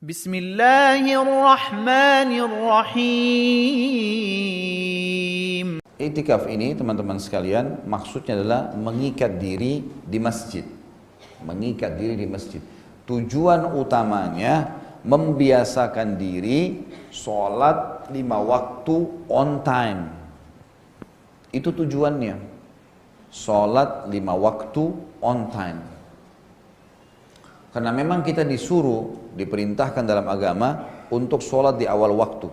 Bismillahirrahmanirrahim. Iktikaf ini teman-teman sekalian maksudnya adalah mengikat diri di masjid. Mengikat diri di masjid. Tujuan utamanya membiasakan diri sholat 5 waktu on time. Itu tujuannya. Sholat 5 waktu on time. Karena memang kita diperintahkan dalam agama untuk sholat di awal waktu.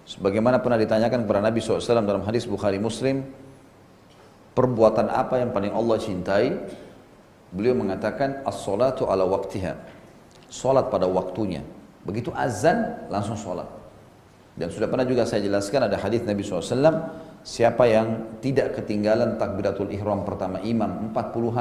Sebagaimana pernah ditanyakan kepada Nabi SAW dalam hadis Bukhari Muslim, perbuatan apa yang paling Allah cintai? Beliau mengatakan, as-sholatu ala waktiha. Sholat pada waktunya. Begitu azan, langsung sholat. Dan sudah pernah juga saya jelaskan, ada hadis Nabi SAW, siapa yang tidak ketinggalan takbiratul ihram pertama imam 40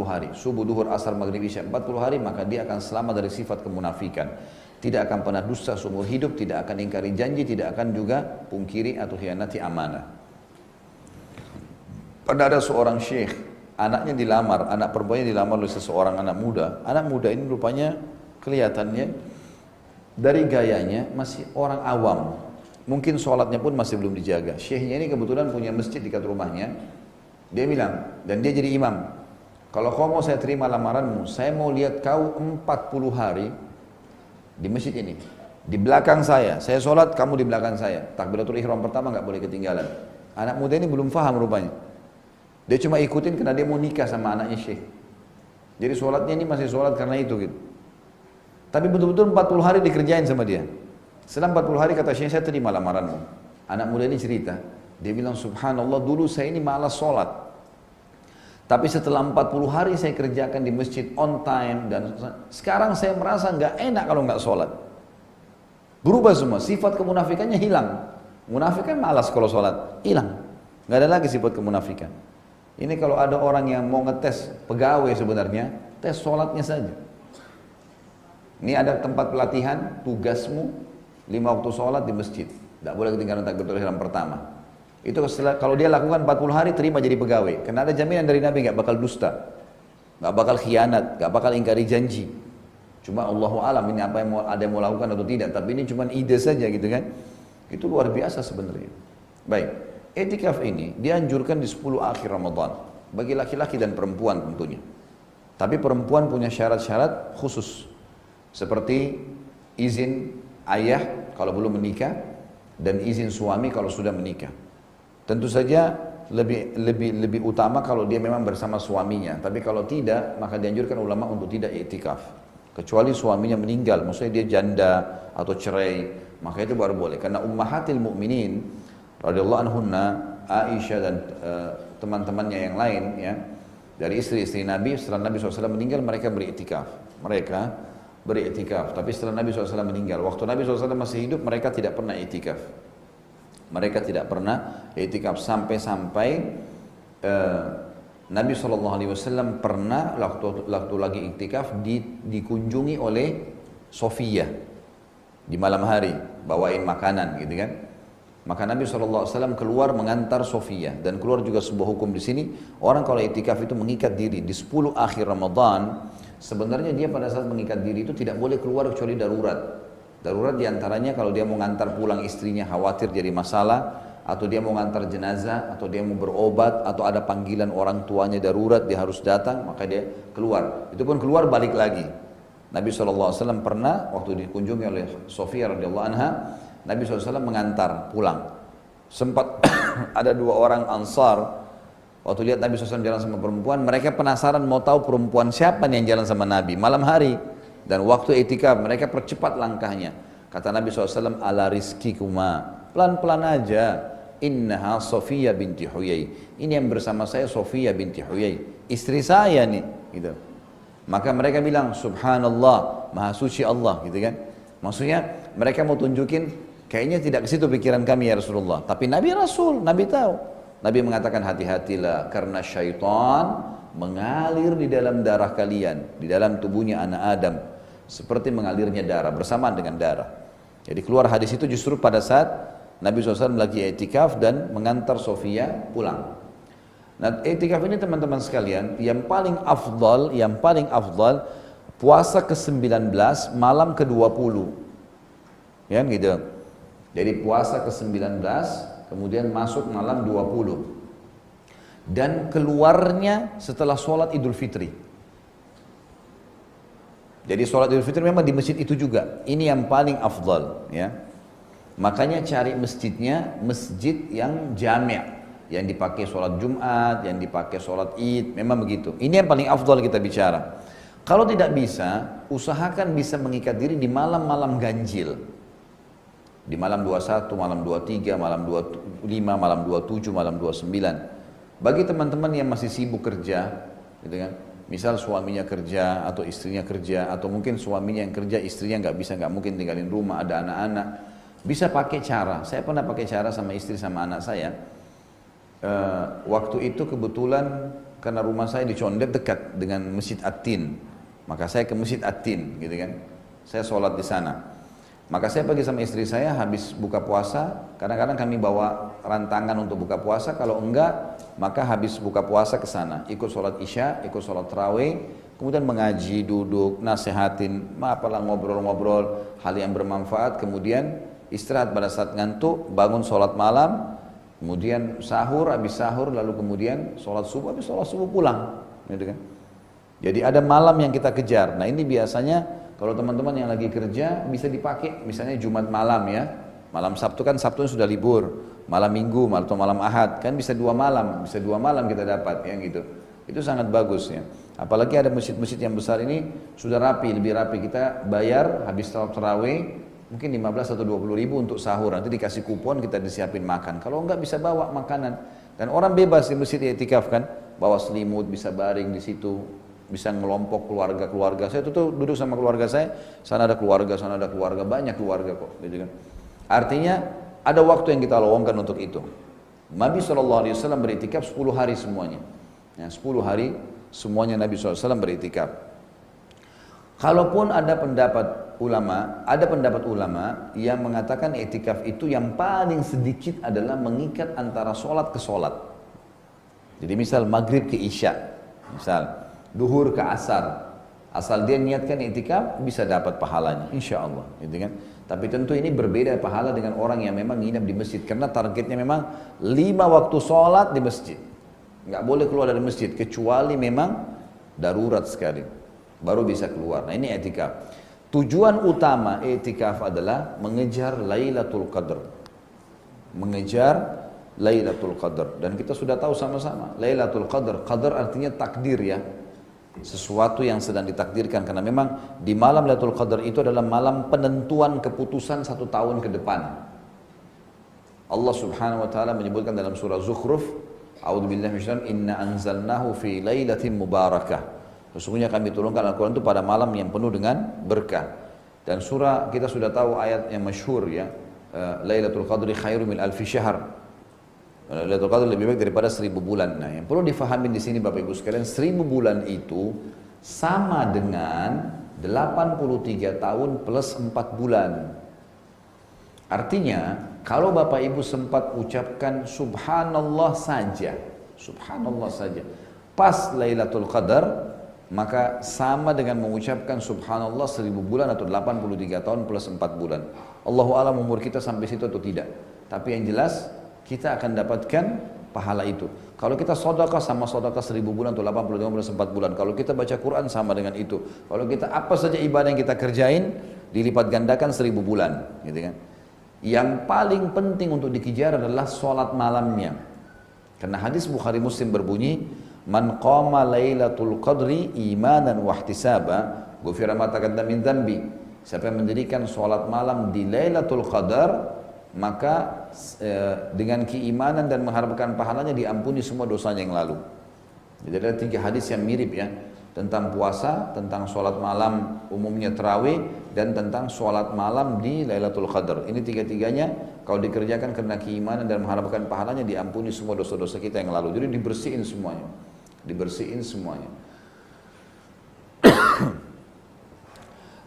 hari, subuh, duhur, asar, maghrib, isya 40 hari, maka dia akan selamat dari sifat kemunafikan. Tidak akan pernah dusta seumur hidup, tidak akan ingkari janji, tidak akan juga pungkiri atau khianati amanah. Pernah ada seorang syekh, anaknya dilamar, anak perempuannya dilamar oleh seseorang anak muda. Anak muda ini rupanya kelihatannya dari gayanya masih orang awam. Mungkin sholatnya pun masih belum dijaga. Syekhnya ini kebetulan punya masjid dekat rumahnya. Dia bilang, dan dia jadi imam. Kalau kau mau saya terima lamaranmu, saya mau lihat kau 40 hari di masjid ini. Di belakang saya sholat, kamu di belakang saya. Takbiratul ihram pertama nggak boleh ketinggalan. Anak muda ini belum paham rupanya. Dia cuma ikutin karena dia mau nikah sama anaknya syekh. Jadi sholatnya ini masih sholat karena itu gitu. Tapi betul-betul 40 hari dikerjain sama dia. Setelah 40 hari kata syekh, saya terima lamaranmu. Anak muda ini cerita, dia bilang subhanallah dulu saya ini malas sholat. Tapi setelah 40 hari saya kerjakan di masjid on time dan sekarang saya merasa nggak enak kalau nggak sholat. Berubah semua, sifat kemunafikannya hilang. Munafikan malas kalau sholat, hilang. Nggak ada lagi sifat kemunafikan. Ini kalau ada orang yang mau ngetes pegawai sebenarnya, tes sholatnya saja. Ini ada tempat pelatihan, tugasmu 5 waktu sholat di masjid. Nggak boleh ketinggalan takbiratul ihram pertama. Itu kalau dia lakukan 40 hari terima jadi pegawai. Karena ada jaminan dari Nabi nggak bakal dusta, nggak bakal khianat, nggak bakal ingkari janji. Cuma Allahu alam ini apa yang ada yang mau lakukan atau tidak. Tapi ini cuma ide saja gitu kan. Itu luar biasa sebenarnya. Baik, iktikaf ini dianjurkan di 10 akhir Ramadan bagi laki-laki dan perempuan tentunya. Tapi perempuan punya syarat-syarat khusus seperti izin ayah kalau belum menikah dan izin suami kalau sudah menikah. Tentu saja lebih utama kalau dia memang bersama suaminya. Tapi kalau tidak, maka dianjurkan ulama untuk tidak iktikaf. Kecuali suaminya meninggal, maksudnya dia janda atau cerai, maka itu baru boleh. Karena ummahatil mu'minin radhiyallahu anhunna, Aisyah dan teman-temannya yang lain ya, dari istri-istri Nabi, setelah Nabi SAW meninggal mereka beriktikaf. Tapi setelah Nabi SAW meninggal, waktu Nabi SAW masih hidup mereka tidak pernah iktikaf. Mereka tidak pernah iktikaf sampai-sampai Nabi SAW pernah waktu lagi iktikaf dikunjungi oleh Sofiyah di malam hari, bawain makanan gitu kan. Maka Nabi SAW keluar mengantar Sofiyah, dan keluar juga sebuah hukum di sini, orang kalau iktikaf itu mengikat diri di 10 akhir Ramadan, sebenarnya dia pada saat mengikat diri itu tidak boleh keluar kecuali darurat. Darurat diantaranya kalau dia mau ngantar pulang istrinya khawatir jadi masalah, atau dia mau ngantar jenazah, atau dia mau berobat, atau ada panggilan orang tuanya darurat dia harus datang, maka dia keluar. Itu pun keluar balik lagi. Nabi SAW pernah waktu dikunjungi oleh Sofiyah radhiyallahu anha, Nabi SAW mengantar pulang. Sempat ada 2 orang Ansar, waktu lihat Nabi SAW jalan sama perempuan, mereka penasaran mau tahu perempuan siapa nih yang jalan sama Nabi malam hari. Dan waktu iktikaf mereka percepat langkahnya. Kata Nabi SAW, ala rizkikuma, pelan-pelan aja. Innaha Sofiyah binti Huyai. Ini yang bersama saya Sofiyah binti Huyai, istri saya nih gitu. Maka mereka bilang subhanallah, maha suci Allah gitu kan. Maksudnya mereka mau tunjukin kayaknya tidak ke situ pikiran kami ya Rasulullah. Tapi Nabi Rasul, Nabi tahu. Nabi mengatakan hati-hatilah karena syaitan mengalir di dalam darah kalian, di dalam tubuhnya anak Adam, seperti mengalirnya darah bersamaan dengan darah. Jadi keluar hadis itu justru pada saat Nabi SAW lagi iktikaf dan mengantar Sofiyah pulang. Nah, iktikaf ini teman-teman sekalian, yang paling afdal puasa ke-19 malam ke-20. Ya gitu. Jadi puasa ke-19 kemudian masuk malam 20. Dan keluarnya setelah sholat Idul Fitri. Jadi sholat Idul Fitri memang di masjid itu juga. Ini yang paling afdal, ya. Makanya cari masjidnya masjid yang jami', yang dipakai sholat Jumat, yang dipakai sholat Id, memang begitu. Ini yang paling afdal kita bicara. Kalau tidak bisa, usahakan bisa mengikat diri di malam-malam ganjil. Di malam 21, malam 23, malam 25, malam 27, malam 29. Bagi teman-teman yang masih sibuk kerja, gitu kan, misal suaminya kerja atau istrinya kerja, atau mungkin suaminya yang kerja, istrinya nggak mungkin tinggalin rumah, ada anak-anak, bisa pakai cara. Saya pernah pakai cara sama istri sama anak saya. Waktu itu kebetulan karena rumah saya di Condet dekat dengan Masjid At-Tin, maka saya ke Masjid At-Tin, gitu kan. Saya sholat di sana. Maka saya pergi sama istri saya habis buka puasa, kadang-kadang kami bawa rantangan untuk buka puasa, kalau enggak maka habis buka puasa ke sana, ikut sholat isya, ikut sholat tarawih, kemudian mengaji, duduk, nasehatin, apalah ngobrol-ngobrol, hal yang bermanfaat, kemudian istirahat pada saat ngantuk, bangun sholat malam, kemudian sahur, habis sahur, lalu kemudian sholat subuh, habis sholat subuh pulang, gitu kan. Jadi ada malam yang kita kejar. Nah ini biasanya kalau teman-teman yang lagi kerja bisa dipakai, misalnya Jumat malam ya, malam Sabtu kan Sabtu sudah libur, malam Minggu atau malam Ahad kan bisa 2 malam, kita dapat yang gitu. Itu sangat bagus ya. Apalagi ada masjid-masjid yang besar ini sudah rapi, lebih rapi, kita bayar habis sholat tarawih mungkin 15 atau 20 ribu untuk sahur, nanti dikasih kupon, kita disiapin makan. Kalau enggak bisa bawa makanan, dan orang bebas di masjid i'tikaf kan, bawa selimut, bisa baring di situ, bisa ngelompok keluarga-keluarga. Saya tuh duduk sama keluarga saya, sana ada keluarga, banyak keluarga kok, gitu kan. Artinya ada waktu yang kita lowongkan untuk itu. Nabi SAW beriktikaf 10 hari semuanya. Ya, 10 hari semuanya Nabi SAW beriktikaf. Kalaupun ada pendapat ulama yang mengatakan iktikaf itu yang paling sedikit adalah mengikat antara sholat ke sholat. Jadi misal maghrib ke isya, misal duhur ke asar, asal dia niatkan iktikaf bisa dapat pahalanya, insya Allah, gitu kan. Tapi tentu ini berbeda pahala dengan orang yang memang nginap di masjid, karena targetnya memang 5 waktu sholat di masjid, nggak boleh keluar dari masjid kecuali memang darurat sekali, baru bisa keluar. Nah ini iktikaf. Tujuan utama iktikaf adalah mengejar Lailatul Qadar, mengejar Lailatul Qadar. Dan kita sudah tahu sama-sama Lailatul Qadar, qadar artinya takdir ya, sesuatu yang sedang ditakdirkan, karena memang di malam Lailatul Qadar itu adalah malam penentuan keputusan 1 tahun ke depan. Allah Subhanahu wa taala menyebutkan dalam surah Zukhruf, a'udzubillahi minasyaitonir rajim, inna anzalnahu fi lailatin mubarakah. Sesungguhnya kami turunkan Al-Quran itu pada malam yang penuh dengan berkah. Dan surah kita sudah tahu ayat yang masyhur ya, Lailatul Qadri khairum min alfi syahr. Lailatul Qadar lebih baik daripada 1000 bulan. Nah, yang perlu difahami di sini Bapak Ibu sekalian, 1000 bulan itu sama dengan 83 tahun plus 4 bulan. Artinya, kalau Bapak Ibu sempat ucapkan subhanallah saja, pas Lailatul Qadar, maka sama dengan mengucapkan subhanallah 1000 bulan atau 83 tahun plus 4 bulan. Allahu a'lam umur kita sampai situ atau tidak. Tapi yang jelas kita akan dapatkan pahala itu. Kalau kita sedekah sama sedekah 1000 bulan atau 85 plus 4 bulan. Kalau kita baca Quran sama dengan itu. Kalau kita apa saja ibadah yang kita kerjain dilipat gandakan 1000 bulan, gitu kan. Yang paling penting untuk dikejar adalah sholat malamnya. Karena hadis Bukhari Muslim berbunyi, man qama lailatul qadri imanan wa ihtisaba ghufira ma taqaddama min dhanbi. Siapa yang mendirikan sholat malam di Lailatul Qadar, maka dengan keimanan dan mengharapkan pahalanya diampuni semua dosanya yang lalu. Jadi ada 3 hadis yang mirip ya, tentang puasa, tentang sholat malam umumnya tarawih, dan tentang sholat malam di Lailatul Qadar. Ini 3-tiganya kalau dikerjakan karena keimanan dan mengharapkan pahalanya diampuni semua dosa-dosa kita yang lalu. Jadi dibersihin semuanya.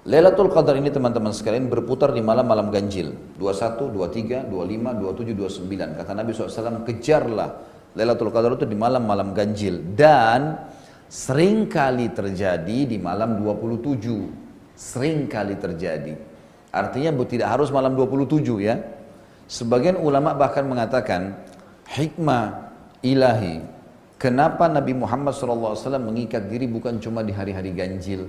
Lailatul Qadar ini teman-teman sekalian berputar di malam-malam ganjil 21, 23, 25, 27, 29. Kata Nabi SAW, kejarlah Lailatul Qadar itu di malam-malam ganjil. Dan Sering kali terjadi di malam 27. Sering kali terjadi. Artinya tidak harus malam 27 ya. Sebagian ulama bahkan mengatakan hikmah ilahi. Kenapa Nabi Muhammad SAW mengikat diri bukan cuma di hari-hari ganjil?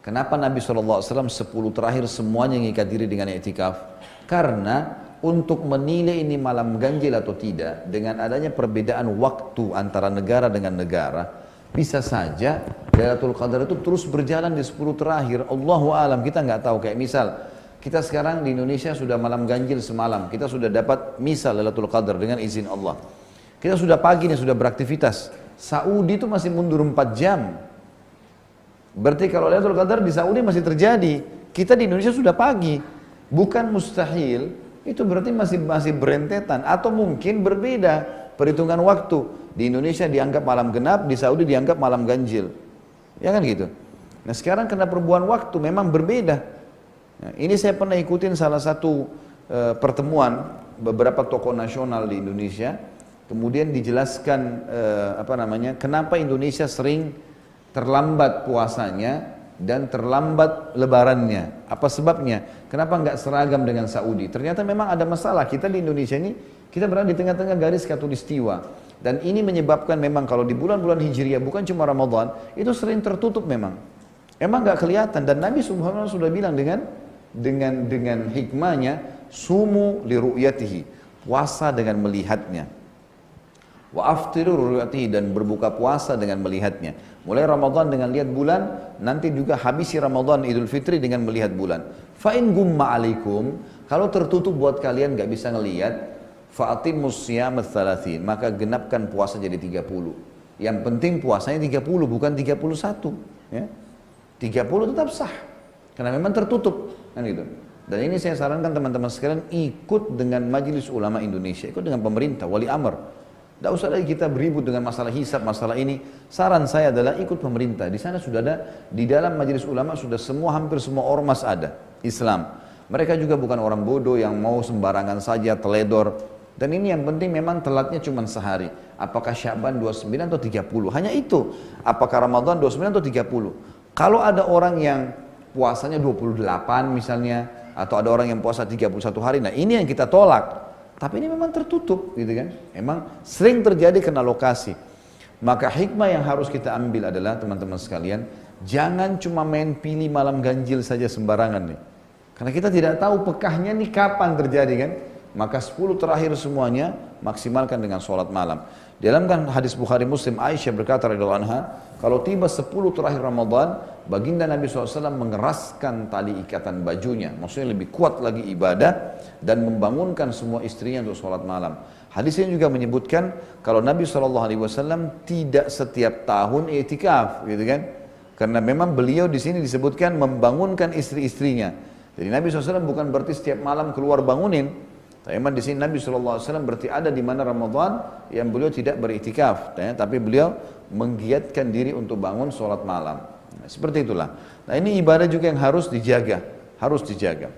Kenapa Nabi SAW 10 terakhir semuanya mengikat diri dengan i'tikaf? Karena untuk menilai ini malam ganjil atau tidak, dengan adanya perbedaan waktu antara negara dengan negara, bisa saja Lailatul Qadar itu terus berjalan di 10 terakhir. Allahu alam, kita nggak tahu. Kayak misal, kita sekarang di Indonesia sudah malam ganjil semalam, kita sudah dapat misal Lailatul Qadar dengan izin Allah. Kita sudah pagi nih, sudah beraktivitas. Saudi itu masih mundur 4 jam. Berarti kalau Lailatul Qadar di Saudi masih terjadi, kita di Indonesia sudah pagi. Bukan mustahil, itu berarti masih berentetan atau mungkin berbeda perhitungan waktu. Di Indonesia dianggap malam genap, di Saudi dianggap malam ganjil. Ya kan gitu. Nah sekarang karena perubahan waktu memang berbeda. Nah, ini saya pernah ikutin salah satu pertemuan beberapa tokoh nasional di Indonesia. Kemudian dijelaskan kenapa Indonesia sering terlambat puasanya dan terlambat lebarannya. Apa sebabnya? Kenapa nggak seragam dengan Saudi? Ternyata memang ada masalah. Kita di Indonesia ini, kita berada di tengah-tengah garis khatulistiwa. Dan ini menyebabkan memang kalau di bulan-bulan Hijriah, bukan cuma Ramadan, itu sering tertutup memang. Emang nggak kelihatan. Dan Nabi Subhanahu sudah bilang dengan hikmahnya, sumu li ru'yatihi, puasa dengan melihatnya. Wa aftiru ru'yatihi, dan berbuka puasa dengan melihatnya. Mulai Ramadan dengan lihat bulan, nanti juga habisi Ramadan Idul Fitri dengan melihat bulan. Fa in gumma alaikum, kalau tertutup buat kalian nggak bisa ngelihat, fa'atimus siyamat thalathin, maka genapkan puasa jadi 30. Yang penting puasanya 30 bukan 31, ya. 30 tetap sah. Karena memang tertutup, kan gitu. Dan ini saya sarankan teman-teman sekalian ikut dengan Majelis Ulama Indonesia, ikut dengan pemerintah, wali amr. Tidak usah lagi kita beribut dengan masalah hisab, masalah ini. Saran saya adalah ikut pemerintah. Di sana sudah ada, di dalam Majelis Ulama sudah hampir semua ormas ada Islam. Mereka juga bukan orang bodoh yang mau sembarangan saja teledor. Dan ini yang penting memang telatnya cuma sehari. Apakah Sya'ban 29 atau 30? Hanya itu. Apakah Ramadan 29 atau 30? Kalau ada orang yang puasanya 28 misalnya, atau ada orang yang puasa 31 hari, nah ini yang kita tolak. Tapi ini memang tertutup, gitu kan? Memang sering terjadi kena lokasi. Maka hikmah yang harus kita ambil adalah teman-teman sekalian, jangan cuma main pilih malam ganjil saja sembarangan nih. Karena kita tidak tahu pekahnya nih kapan terjadi kan? Maka 10 terakhir semuanya maksimalkan dengan sholat malam. Dalam kan hadis Bukhari Muslim, Aisyah berkata radhiyallahu anha, kalau tiba 10 terakhir Ramadan, baginda Nabi SAW mengeraskan tali ikatan bajunya, maksudnya lebih kuat lagi ibadah dan membangunkan semua istrinya untuk sholat malam. Hadis ini juga menyebutkan kalau Nabi SAW tidak setiap tahun i'tikaf, gitu kan? Karena memang beliau di sini disebutkan membangunkan istri-istrinya. Jadi Nabi SAW bukan berarti setiap malam keluar bangunin. Tapi memang di sini Nabi SAW berarti ada di mana Ramadan yang beliau tidak beriktikaf, tapi beliau menggiatkan diri untuk bangun sholat malam. Nah, seperti itulah. Nah ini ibadah juga yang harus dijaga, harus dijaga.